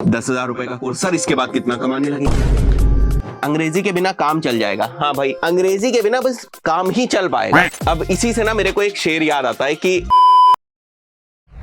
10,000 रुपए का course sir, इसके बाद कितना कमाने लगे? अंग्रेजी के बिना काम चल जाएगा। हाँ भाई, अंग्रेजी के बिना बस काम ही चल पाएगा। अब इसी से ना मेरे को एक शेर याद आता है कि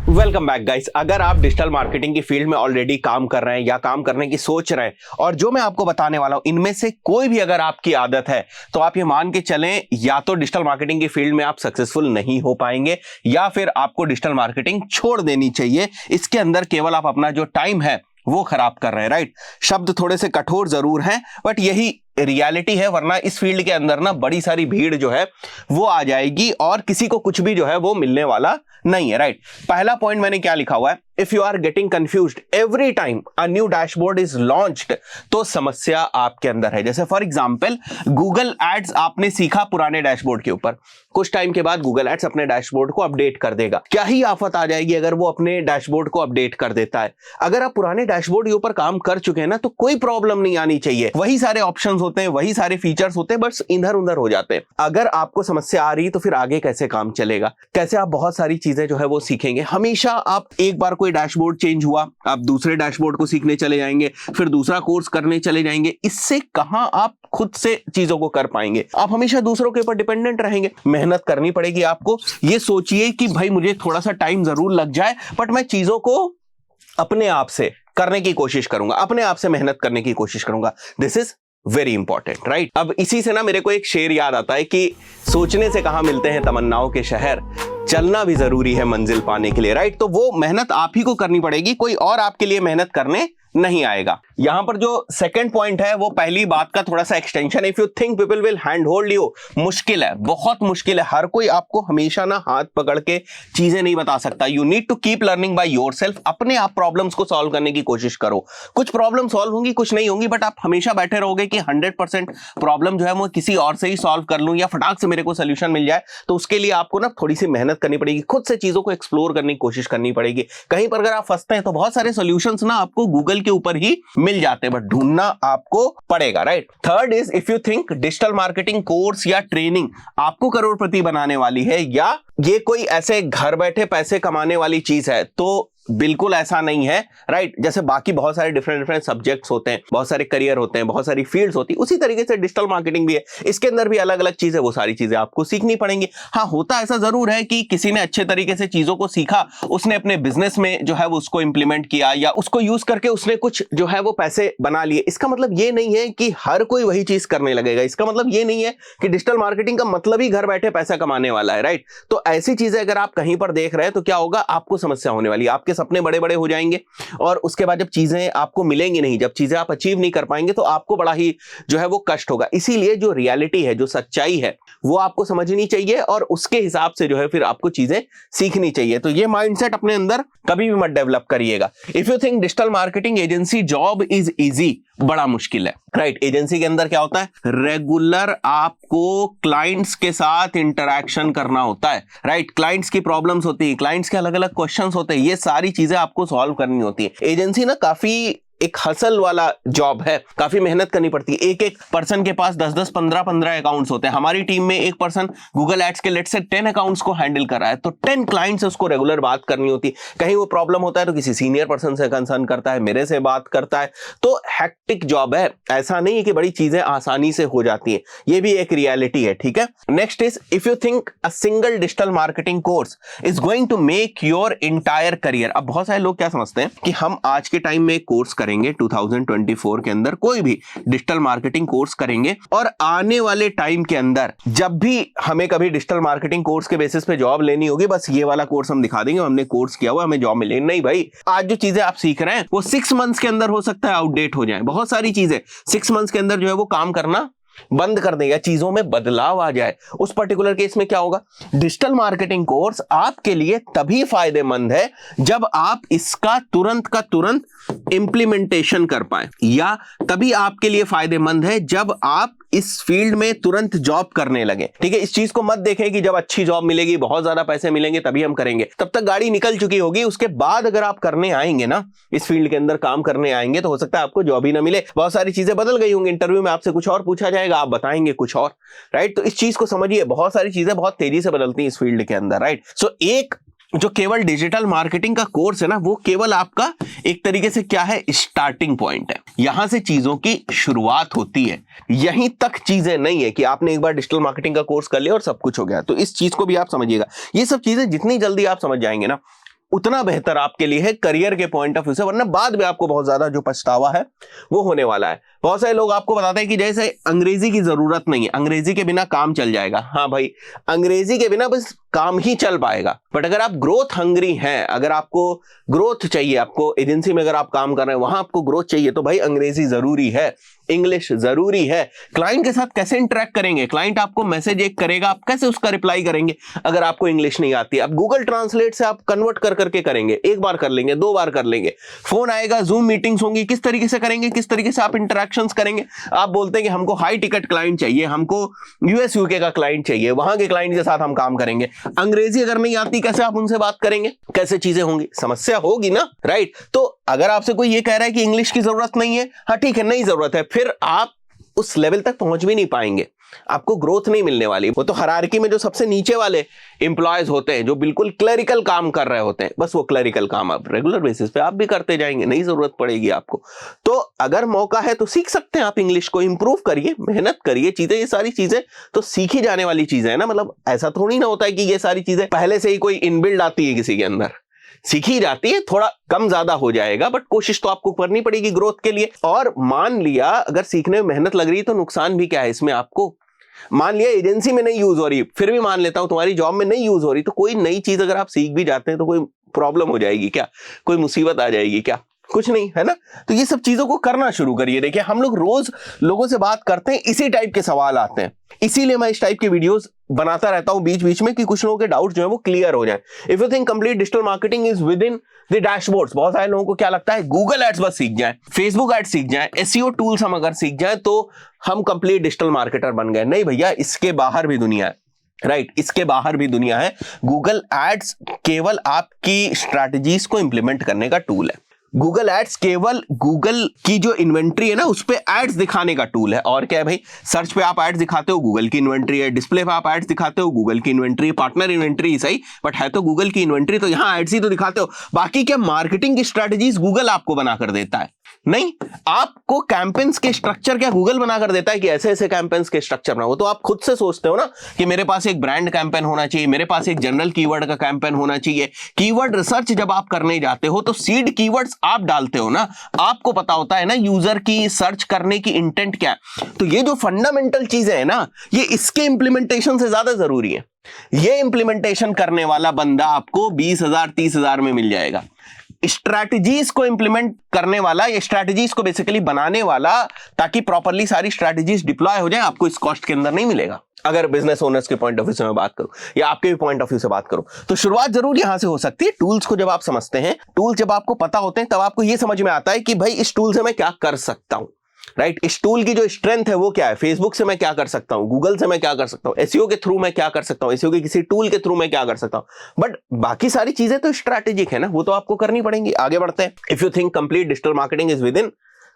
वेलकम बैक गाइस। अगर आप डिजिटल मार्केटिंग की फील्ड में ऑलरेडी काम कर रहे हैं या काम करने की सोच रहे हैं और जो मैं आपको बताने वाला हूं इनमें से कोई भी अगर आपकी आदत है तो आप ये मान के चलें, या तो डिजिटल मार्केटिंग की फील्ड में आप सक्सेसफुल नहीं हो पाएंगे या फिर आपको डिजिटल मार्केटिंग छोड़ देनी चाहिए। इसके अंदर केवल आप अपना जो टाइम है वो खराब कर रहे हैं। राइट, शब्द थोड़े से कठोर जरूर हैं बट यही रियलिटी है, वरना इस फील्ड के अंदर ना बड़ी सारी भीड़ जो है वो आ जाएगी और किसी को कुछ भी जो है वो मिलने वाला नहीं है। राइट, पहला पॉइंट मैंने क्या लिखा हुआ है, if you are getting confused every time a new dashboard is launched, तो समस्या आपके अंदर है। जैसे फॉर एग्जांपल गूगल एड्स आपने सीखा पुराने डैशबोर्ड के ऊपर, कुछ टाइम के बाद गूगल एड्स अपने डैशबोर्ड को अपडेट कर देगा। क्या ही आफत आ जाएगी अगर वो अपने डैशबोर्ड को अपडेट कर देता है। अगर आप पुराने डैशबोर्ड के ऊपर काम कर चुके हैं ना तो कोई प्रॉब्लम नहीं आनी चाहिए, वही सारे ऑप्शंस होते हैं, वही सारे फीचर्स होते हैं, बस इधर उधर हो जाते हैं। अगर आपको समस्या आ रही तो फिर आगे कैसे काम चलेगा, कैसे आप बहुत सारी चीजें जो है वो सीखेंगे। हमेशा आप एक बार कोई डैशबोर्ड चेंज हुआ, आप दूसरे डैशबोर्ड को सीखने चले जाएंगे, फिर दूसरा कोर्स करने चले जाएंगे, इससे कहां आप खुद से चीजों को कर पाएंगे। आप हमेशा दूसरों के ऊपर डिपेंडेंट रहेंगे। मेहनत करनी पड़ेगी आपको। ये सोचिए कि भाई मुझे थोड़ा सा टाइम जरूर लग जाए बट मैं चीजों को अपने आप से करने की कोशिश करूंगा, अपने आप से मेहनत करने की कोशिश करूंगा। This is very important. Right, अब इसी से ना मेरे को एक शेर याद आता है कि सोचने से कहां मिलते हैं तमन्नाओं के शहर, चलना भी जरूरी है मंजिल पाने के लिए। राइट, तो वो मेहनत आप ही को करनी पड़ेगी, कोई और आपके लिए मेहनत करने नहीं आएगा। यहां पर जो सेकंड पॉइंट है वो पहली बात का थोड़ा सा एक्सटेंशन है। If you think people will hand hold you, मुश्किल है, बहुत मुश्किल है। हर कोई आपको हमेशा ना हाथ पकड़ के चीजें नहीं बता सकता। You need to keep learning by yourself. अपने आप प्रॉब्लम्स को सॉल्व करने की कोशिश करो। कुछ प्रॉब्लम सॉल्व होंगी, कुछ नहीं होंगी, बट आप हमेशा बैठे रहोगे कि 100% प्रॉब्लम जो है वो किसी और से ही सॉल्व कर लूं या फटाक से मेरे को सोल्यूशन मिल जाए, तो उसके लिए आपको ना थोड़ी सी मेहनत करनी पड़ेगी, खुद से चीजों को एक्सप्लोर करने की कोशिश करनी पड़ेगी। कहीं पर अगर आप फंसते हैं तो बहुत सारे सोल्यूशंस ना आपको गूगल के ऊपर ही मिल जाते हैं, बट ढूंढना आपको पड़ेगा। Right, third is if you think digital marketing course या ट्रेनिंग आपको करोड़पति बनाने वाली है या ये कोई ऐसे घर बैठे पैसे कमाने वाली चीज है, तो बिल्कुल ऐसा नहीं है। राइट, जैसे बाकी बहुत सारे डिफरेंट सब्जेक्ट्स होते हैं, बहुत सारे करियर होते हैं, बहुत सारी फील्ड्स होती है, उसी तरीके से डिजिटल मार्केटिंग भी है। इसके अंदर भी अलग अलग चीजें, वो सारी चीजें आपको सीखनी पड़ेंगी। हाँ, होता ऐसा जरूर है कि किसी ने अच्छे तरीके से चीजों को सीखा, उसने अपने बिजनेस में जो है वो उसको इंप्लीमेंट किया या उसको यूज करके उसने कुछ जो है वो पैसे बना लिए। इसका मतलब ये नहीं है कि हर कोई वही चीज करने लगेगा। इसका मतलब ये नहीं है कि डिजिटल मार्केटिंग का मतलब ही घर बैठे पैसा कमाने वाला है। राइट, तो ऐसी चीजें अगर आप कहीं पर देख रहे हैं तो क्या होगा, आपको समस्या होने वाली है। आपके सपने बड़े बड़े हो जाएंगे और उसके बाद जब चीजें आपको मिलेंगी नहीं, जब चीजें आप अचीव नहीं कर पाएंगे तो आपको बड़ा ही जो है वो कष्ट होगा। इसीलिए जो रियलिटी है, जो सच्चाई है, वो आपको समझनी चाहिए और उसके हिसाब से जो है फिर आपको चीजें सीखनी चाहिए। तो ये माइंडसेट अपने अंदर कभी भी मत डेवलप करिएगा। If you think digital marketing agency job is easy, बड़ा मुश्किल है। राइट, एजेंसी के अंदर क्या होता है, रेगुलर आपको क्लाइंट्स के साथ इंटरैक्शन करना होता है। राइट, क्लाइंट्स की प्रॉब्लम्स होती है, क्लाइंट्स के अलग अलग क्वेश्चंस होते हैं, ये सारी चीजें आपको सॉल्व करनी होती है। एजेंसी ना काफी एक हसल वाला जॉब है, काफी मेहनत करनी पड़ती है। एक एक पर्सन के पास 10-10, 15-15 अकाउंट्स होते हैं। हमारी टीम में एक पर्सन गूगल एड्स के लेट से 10 अकाउंट्स को हैंडल कर रहा है, तो 10 क्लाइंट्स से उसको रेगुलर बात करनी होती है। कहीं वो प्रॉब्लम होता है तो किसी सीनियर पर्सन से कंसर्न करता है, मेरे से बात करता है। तो हेक्टिक जॉब है, ऐसा नहीं है कि बड़ी चीजें आसानी से हो जाती है, ये भी एक रियलिटी है। ठीक है, next is if you think a single digital marketing course is going to make your entire career. अब बहुत सारे लोग क्या समझते हैं कि हम आज के टाइम में कोर्स करेंगे 2024 के अंदर, कोई भी डिजिटल मार्केटिंग कोर्स करेंगे और आने वाले टाइम के अंदर जब भी हमें कभी डिजिटल मार्केटिंग कोर्स के बेसिस पे जॉब लेनी होगी, बस ये वाला कोर्स हम दिखा देंगे, हमने कोर्स किया हुआ, हमें जॉब मिलेगी। नहीं भाई, आज जो चीजें आप सीख रहे हैं वो 6 मंथ्स के अंदर हो सकता है आउटडेट हो जाए। बहुत सारी चीजें 6 मंथ्स के अंदर जो है वो काम करना बंद कर देगा, चीजों में बदलाव आ जाए। उस पर्टिकुलर केस में क्या होगा, डिजिटल मार्केटिंग कोर्स आपके लिए तभी फायदेमंद है जब आप इसका तुरंत का तुरंत इंप्लीमेंटेशन कर पाए, या तभी आपके लिए फायदेमंद है जब आप इस फील्ड में तुरंत जॉब करने लगे। ठीक है, इस चीज को मत देखें कि जब अच्छी जॉब मिलेगी, बहुत ज्यादा पैसे मिलेंगे तभी हम करेंगे। तब तक गाड़ी निकल चुकी होगी। उसके बाद अगर आप करने आएंगे ना, इस फील्ड के अंदर काम करने आएंगे, तो हो सकता है आपको जॉब ही ना मिले। बहुत सारी चीजें बदल गई होंगी, इंटरव्यू में आपसे कुछ और पूछा जाएगा, आप बताएंगे कुछ और। राइट, तो इस चीज को समझिए, बहुत सारी चीजें बहुत तेजी से बदलती हैं इस फील्ड के अंदर। राइट, सो एक जो केवल डिजिटल मार्केटिंग का कोर्स है ना, वो केवल आपका एक तरीके से क्या है, स्टार्टिंग पॉइंट है। यहां से चीजों की शुरुआत होती है, यहीं तक चीजें नहीं है कि आपने एक बार डिजिटल मार्केटिंग का कोर्स कर लिया और सब कुछ हो गया। तो इस चीज को भी आप समझिएगा। ये सब चीजें जितनी जल्दी आप समझ जाएंगे ना, उतना बेहतर आपके लिए है करियर के पॉइंट ऑफ व्यू से, वरना बाद में आपको बहुत ज्यादा जो पछतावा है वो होने वाला है। बहुत सारे लोग आपको बताते हैं कि जैसे अंग्रेजी की जरूरत नहीं है, अंग्रेजी के बिना काम चल जाएगा। हाँ भाई, अंग्रेजी के बिना बस काम ही चल पाएगा, बट अगर आप ग्रोथ हंग्री हैं, अगर आपको ग्रोथ चाहिए, आपको एजेंसी में अगर आप काम कर रहे हैं वहां आपको ग्रोथ चाहिए, तो भाई अंग्रेजी जरूरी है, इंग्लिश जरूरी है। क्लाइंट के साथ कैसे इंटरेक्ट करेंगे, क्लाइंट आपको मैसेज एक करेगा, आप कैसे उसका रिप्लाई करेंगे अगर आपको इंग्लिश नहीं आती? आप गूगल ट्रांसलेट से आप कन्वर्ट कर करके करेंगे, एक बार कर लेंगे, 2 बार कर लेंगे। फोन आएगा, जूम मीटिंग्स होंगी, किस तरीके से करेंगे, किस तरीके से आप इंटरेक्शंस करेंगे। आप बोलते हैं कि हमको हाई टिकट क्लाइंट चाहिए, हमको यूएस यूके का क्लाइंट चाहिए, वहां के क्लाइंट के साथ हम काम करेंगे। अंग्रेजी अगर नहीं आती, कैसे आप उनसे बात करेंगे, कैसे चीजें होंगी, समस्या होगी ना, राइट? तो अगर आपसे कोई ये कह रहा है कि इंग्लिश की जरूरत नहीं है, हाँ ठीक है, नहीं जरूरत है, फिर आप उस लेवल तक पहुंच भी नहीं पाएंगे, आपको ग्रोथ नहीं मिलने वाली। वो तो हायरार्की में जो सबसे नीचे वाले एम्प्लॉयज होते हैं, जो बिल्कुल क्लरिकल काम कर रहे होते हैं, बस वो क्लरिकल काम आप रेगुलर बेसिस पे आप भी करते जाएंगे, नहीं जरूरत पड़ेगी आपको। तो अगर मौका है तो सीख सकते हैं आप इंग्लिश को, इंप्रूव करिए, मेहनत करिए, चीजें, ये सारी चीजें तो सीखी जाने वाली चीजें है ना। मतलब ऐसा थोड़ी ना होता है कि ये सारी चीजें पहले से ही कोई इनबिल्ड आती है किसी के अंदर, सीखी जाती है, थोड़ा कम ज्यादा हो जाएगा, बट कोशिश तो आपको करनी पड़ेगी ग्रोथ के लिए। और मान लिया अगर सीखने में मेहनत लग रही है तो नुकसान भी क्या है इसमें आपको? मान लिया एजेंसी में नहीं यूज हो रही, फिर भी मान लेता हूं तुम्हारी जॉब में नहीं यूज हो रही, तो कोई नई चीज अगर आप सीख भी जाते हैं तो कोई प्रॉब्लम हो जाएगी क्या, कोई मुसीबत आ जाएगी क्या? कुछ नहीं, है ना। तो ये सब चीजों को करना शुरू करिए। देखिए हम लोग रोज लोगों से बात करते हैं, इसी टाइप के सवाल आते हैं, इसीलिए मैं इस टाइप की वीडियोस बनाता रहता हूं बीच बीच में, कि कुछ लोगों के डाउट जो है वो क्लियर हो जाए। If you think complete digital marketing is with in the dashboards, बहुत सारे लोगों को क्या लगता है गूगल एड्स बस सीख जाए, फेसबुक एड्स सीख जाए, एसईओ टूल्स हम अगर सीख जाए तो हम कंप्लीट डिजिटल मार्केटर बन गए। नहीं भैया, इसके बाहर भी दुनिया है, राइट, इसके बाहर भी दुनिया है। गूगल एड्स केवल आपकी स्ट्रैटेजीज को इंप्लीमेंट करने का टूल है। गूगल एड्स केवल गूगल की जो इन्वेंट्री है ना उस पे एड्स दिखाने का टूल है। और क्या है भाई, सर्च पे आप एड्स दिखाते हो, गूगल की इन्वेंट्री है, डिस्प्ले पे आप एड्स दिखाते हो, गूगल की इन्वेंट्री, पार्टनर इन्वेंट्री सही, बट है तो गूगल की इन्वेंट्री, तो यहां एड्स ही तो दिखाते हो। बाकी क्या मार्केटिंग की स्ट्रैटेजीज गूगल आपको बनाकर देता है? नहीं, आपको कैंपेन्स के स्ट्रक्चर क्या गूगल बनाकर देता है कि ऐसे ऐसे कैंपेन्स के स्ट्रक्चर बनाओ? वो तो आप खुद से सोचते हो ना कि मेरे पास एक ब्रांड कैंपेन होना चाहिए, मेरे पास एक जनरल कीवर्ड का कैंपेन होना चाहिए। कीवर्ड रिसर्च जब आप करने जाते हो तो सीड कीवर्ड्स आप डालते हो ना, आपको पता होता है ना यूजर की सर्च करने की इंटेंट क्या है। तो ये जो फंडामेंटल चीजें है ना, ये इसके इंप्लीमेंटेशन से ज्यादा जरूरी है। ये इंप्लीमेंटेशन करने वाला बंदा आपको 20,000 30,000 में मिल जाएगा। स्ट्रैटेजीज को इंप्लीमेंट करने वाला, ये स्ट्रैटेजीज को बेसिकली बनाने वाला, ताकि प्रॉपर्ली सारी स्ट्रैटेजीज डिप्लॉय हो जाए, आपको इस कॉस्ट के अंदर नहीं मिलेगा। अगर बिजनेस ओनर्स के पॉइंट ऑफ व्यू से मैं बात करूं या आपके भी पॉइंट ऑफ व्यू से बात करूं, तो शुरुआत जरूर यहां से हो सकती है। टूल्स को जब आप समझते हैं, टूल जब आपको पता होते हैं, तब आपको यह समझ में आता है कि भाई इस टूल से मैं क्या कर सकता हूं, राइट। इस टूल की जो स्ट्रेंथ है वो क्या है, फेसबुक से मैं क्या कर सकता हूं, गूगल से मैं क्या कर सकता हूं, एसईओ के थ्रू मैं क्या कर सकता हूं, एसईओ के किसी टूल के थ्रू मैं क्या कर सकता हूं। बट बाकी सारी चीजें तो स्ट्रैटेजिक है ना, वो तो आपको करनी पड़ेंगी। आगे बढ़ते हैं। If you think complete digital marketing is with in,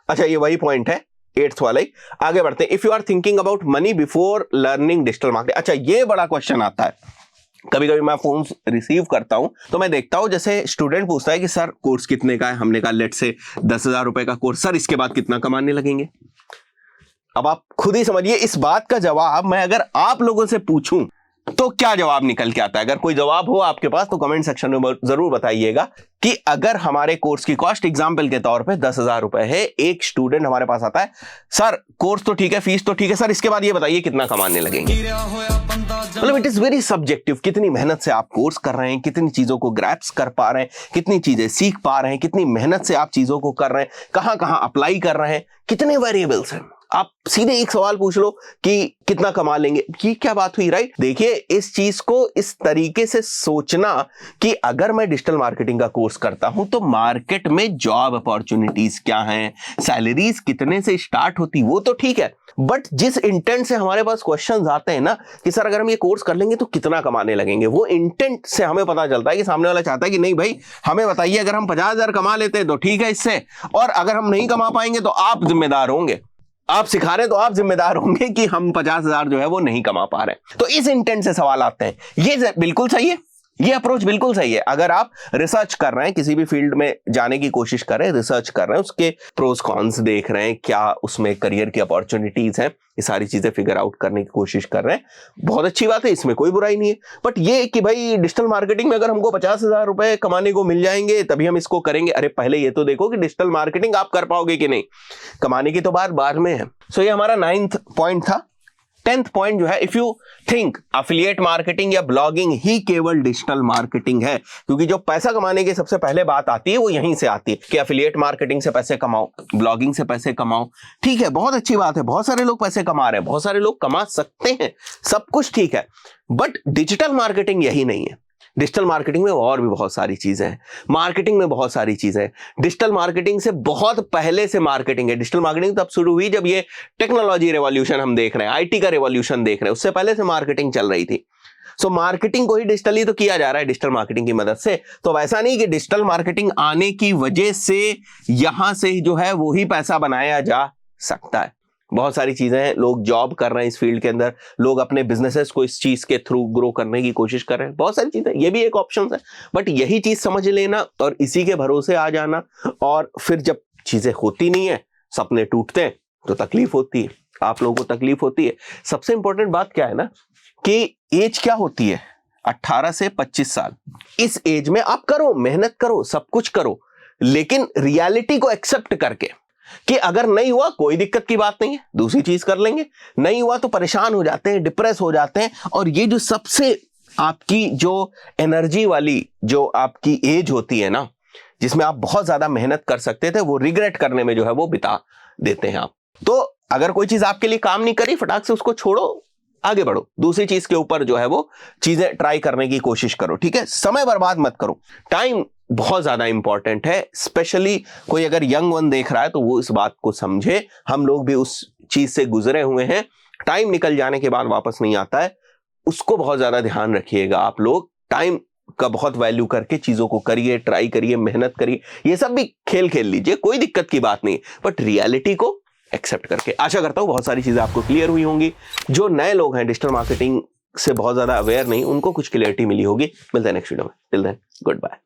अच्छा ये वही पॉइंट है 8th वाला ही। आगे बढ़ते हैं। If you are thinking about money before learning digital marketing, अच्छा ये बड़ा क्वेश्चन आता है। कभी कभी मैं फोन रिसीव करता हूं तो मैं देखता हूं, जैसे स्टूडेंट पूछता है कि सर कोर्स कितने का है, हमने कहा लेट से 10,000 रुपए का कोर्स, सर इसके बाद कितना कमाने लगेंगे। अब आप खुद ही समझिए, इस बात का जवाब मैं अगर आप लोगों से पूछूं तो क्या जवाब निकल के आता है। अगर कोई जवाब हो आपके पास तो कमेंट सेक्शन में जरूर बताइएगा कि अगर हमारे कोर्स की कॉस्ट एग्जाम्पल के तौर पे 10,000 रुपए है, एक स्टूडेंट हमारे पास आता है, सर कोर्स तो ठीक है, फीस तो ठीक है, सर इसके बाद ये बताइए कितना कमाने लगेंगे। मतलब इट इज वेरी सब्जेक्टिव, कितनी मेहनत से आप कोर्स कर रहे हैं, कितनी चीजों को ग्रैप्स कर पा रहे हैं, कितनी चीजें सीख पा रहे हैं, कितनी मेहनत से आप चीजों को कर रहे हैं, कहां कहां अप्लाई कर रहे हैं, कितने वेरिएबल्स हैं। आप सीधे एक सवाल पूछ लो कि कितना कमा लेंगे, ये क्या बात हुई, राइट। देखिए इस चीज को इस तरीके से सोचना कि अगर मैं डिजिटल मार्केटिंग का कोर्स करता हूं तो मार्केट में जॉब अपॉर्चुनिटीज क्या हैं, सैलरीज कितने से स्टार्ट होती, वो तो ठीक है, बट जिस इंटेंट से हमारे पास क्वेश्चंस आते हैं ना कि सर अगर हम ये कोर्स कर लेंगे तो कितना कमाने लगेंगे, वो इंटेंट से हमें पता चलता है कि सामने वाला चाहता है कि नहीं भाई हमें बताइए, अगर हम 50,000 कमा लेते हैं तो ठीक है इससे, और अगर हम नहीं कमा पाएंगे तो आप जिम्मेदार होंगे, आप सिखा रहे हैं तो आप जिम्मेदार होंगे कि हम 50,000 जो है वो नहीं कमा पा रहे हैं। तो इस इंटेंट से सवाल आते हैं, ये बिल्कुल सही है, ये अप्रोच बिल्कुल सही है। अगर आप रिसर्च कर रहे हैं, किसी भी फील्ड में जाने की कोशिश कर रहे हैं, रिसर्च कर रहे हैं, उसके प्रोज कॉन्स देख रहे हैं, क्या उसमें करियर की अपॉर्चुनिटीज हैं, ये सारी चीजें फिगर आउट करने की कोशिश कर रहे हैं, बहुत अच्छी बात है, इसमें कोई बुराई नहीं है। बट ये कि भाई डिजिटल मार्केटिंग में अगर हमको 50,000 रुपए कमाने को मिल जाएंगे तभी हम इसको करेंगे, अरे पहले ये तो देखो कि डिजिटल मार्केटिंग आप कर पाओगे कि नहीं, कमाने की तो बात बाद में है। सो ये हमारा 9th पॉइंट था। 10th पॉइंट जो है, if you think affiliate marketing या ब्लॉगिंग ही केवल डिजिटल मार्केटिंग है, क्योंकि जो पैसा कमाने की सबसे पहले बात आती है वो यहीं से आती है कि एफिलिएट मार्केटिंग से पैसे कमाओ, ब्लॉगिंग से पैसे कमाओ। ठीक है, बहुत अच्छी बात है, बहुत सारे लोग पैसे कमा रहे हैं, बहुत सारे लोग कमा सकते हैं, सब कुछ ठीक है, बट डिजिटल मार्केटिंग यही नहीं है। डिजिटल मार्केटिंग में और भी बहुत सारी चीजें हैं, मार्केटिंग में बहुत सारी चीजें हैं। डिजिटल मार्केटिंग से बहुत पहले से मार्केटिंग है। डिजिटल मार्केटिंग तब शुरू हुई जब ये टेक्नोलॉजी रेवोल्यूशन हम देख रहे हैं, आईटी का रेवोल्यूशन देख रहे हैं, उससे पहले से मार्केटिंग चल रही थी। सो मार्केटिंग को ही डिजिटली तो किया जा रहा है डिजिटल मार्केटिंग की मदद से। तो वैसा नहीं कि डिजिटल मार्केटिंग आने की वजह से यहां से जो है वो ही पैसा बनाया जा सकता है। बहुत सारी चीजें हैं, लोग जॉब कर रहे हैं इस फील्ड के अंदर, लोग अपने बिजनेसेस को इस चीज के थ्रू ग्रो करने की कोशिश कर रहे हैं, बहुत सारी चीजें, ये भी एक ऑप्शन है। बट यही चीज समझ लेना और इसी के भरोसे आ जाना, और फिर जब चीजें होती नहीं है, सपने टूटते हैं, तो तकलीफ होती है, आप लोगों को तकलीफ होती है। सबसे इंपॉर्टेंट बात क्या है ना कि एज क्या होती है, 18 से 25 साल। इस एज में आप करो, मेहनत करो, सब कुछ करो, लेकिन रियलिटी को एक्सेप्ट करके कि अगर नहीं हुआ कोई दिक्कत की बात नहीं है, दूसरी चीज कर लेंगे। नहीं हुआ तो परेशान हो जाते हैं, डिप्रेस हो जाते हैं, और ये जो सबसे आपकी जो एनर्जी वाली जो आपकी एज होती है ना, जिसमें आप बहुत ज्यादा मेहनत कर सकते थे, वो रिग्रेट करने में जो है वो बिता देते हैं आप। तो अगर कोई चीज आपके लिए काम नहीं करी, फटाक से उसको छोड़ो, आगे बढ़ो, दूसरी चीज के ऊपर जो है वो चीजें ट्राई करने की कोशिश करो। ठीक है, समय बर्बाद मत करो। टाइम बहुत ज्यादा इंपॉर्टेंट है, स्पेशली कोई अगर यंग वन देख रहा है तो वो इस बात को समझे, हम लोग भी उस चीज से गुजरे हुए हैं। टाइम निकल जाने के बाद वापस नहीं आता है, उसको बहुत ज्यादा ध्यान रखिएगा। आप लोग टाइम का बहुत वैल्यू करके चीजों को करिए, ट्राई करिए, मेहनत करिए, ये सब भी खेल खेल लीजिए, कोई दिक्कत की बात नहीं, बट रियलिटी को एक्सेप्ट करके। आशा करता हूं बहुत सारी चीजें आपको क्लियर हुई होंगी। जो नए लोग हैं, डिजिटल मार्केटिंग से बहुत ज्यादा अवेयर नहीं, उनको कुछ क्लियरिटी मिली होगी। मिलते हैं नेक्स्ट वीडियो में, टिल देन गुड बाय।